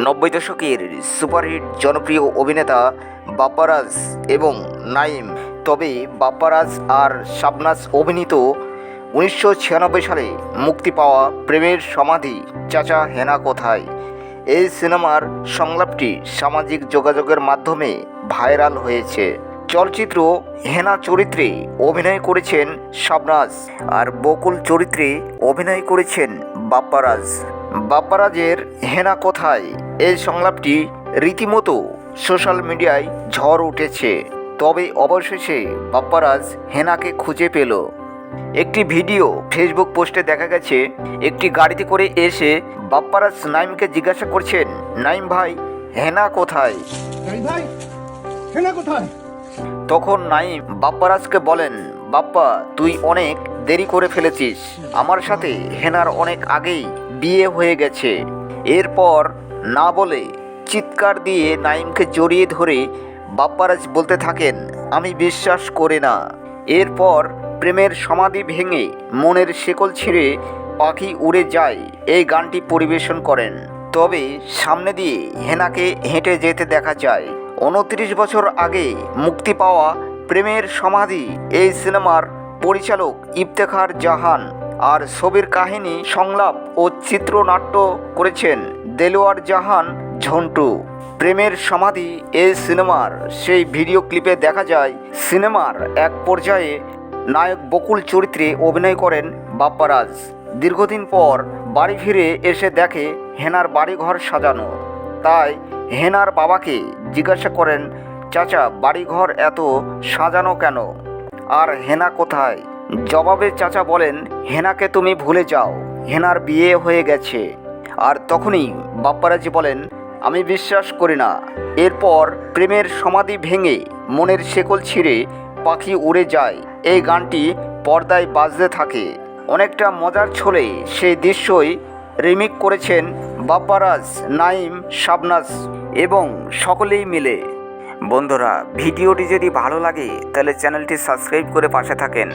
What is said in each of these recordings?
90 দশকের সুপারহিট জনপ্রিয় অভিনেতা বাপ্পারাজ এবং নাইম। তবে বাপ্পারাজ আর শাবনাজ অভিনীত 1996 সালে মুক্তি পাওয়া প্রেমের সমাধি চাচা হেনা কোথায়, এই সিনেমার সংলাপটি সামাজিক যোগাযোগের মাধ্যমে ভাইরাল হয়েছে। চলচ্চিত্র হেনা চরিত্রে অভিনয় করেছেন শাবনাজ আর বকুল চরিত্রে অভিনয় করেছেন বাপ্পারাজ। বাপ্পারাজের হেনা কোথায় এই সংলাপটি রীতিমতো সোশ্যাল মিডিয়ায় ঝড় উঠেছে। তবে অবশেষে বাপ্পারাজ হেনাকে খুঁজে পেল। একটি ভিডিও ফেসবুক পোস্টে দেখা গেছে, একটি গাড়িতে করে এসে বাপ্পারাজ নাইমকে জিজ্ঞাসা করছেন, নাইম ভাই হেনা কোথায়? তখন নাইম বাপ্পারাজকে বলেন, বাপ্পা তুই অনেক দেরি করে ফেলেছিস, আমার সাথে হেনার অনেক আগেই বিয়ে হয়ে গেছে। এরপর না বলে চিৎকার দিয়ে নাইমকে জড়িয়ে ধরে বাপ্পারাজ বলতে থাকেন, আমি বিশ্বাস করি না। এরপর প্রেমের সমাধি ভেঙে মনের শেকল ছিঁড়ে পাখি উড়ে যায় এই গানটি পরিবেশন করেন। তবে সামনে দিয়ে হেনাকে হেঁটে যেতে দেখা যায়। 29 বছর আগে মুক্তি পাওয়া প্রেমের সমাধি এই সিনেমার পরিচালক ইফতেখার জাহান আর ছবির কাহিনী, সংলাপ ও চিত্রনাট্য করেছেন দেলোয়ার জাহান ঝন্টু। প্রেমের সমাধি এই সিনেমার সেই ভিডিও ক্লিপে দেখা যায়, সিনেমার এক পর্যায়ে নায়ক বকুল চরিত্রে অভিনয় করেন বাপ্পারাজ। দীর্ঘদিন পর বাড়ি ফিরে এসে দেখে হেনার বাড়িঘর সাজানো। তাই হেনার বাবাকে জিজ্ঞাসা করেন, চাচা বাড়িঘর এত সাজানো কেন, আর হেনা কোথায়? জবাবে চাচা বলেন, হেনাকে তুমি ভুলে যাও, হেনার বিয়ে হয়ে গেছে। আর তখনই বাপ্পারাজ বলেন, আমি বিশ্বাস করি না। এরপর প্রেমের সমাধি ভেঙে মনের শেকল ছিঁড়ে পাখি উড়ে যায় এই গানটি পর্দায় বাজতে থাকে। অনেকটা মজার ছলে সেই দৃশ্যই রিমেক করেছেন বাপ্পারাজ, নাইম, শাবনাজ এবং সকলেই মিলে। বন্ধুরা, ভিডিওটি যদি ভালো লাগে তাহলে চ্যানেলটি সাবস্ক্রাইব করে পাশে থাকেন।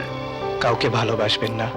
কাউকে ভালোবাসবেন না।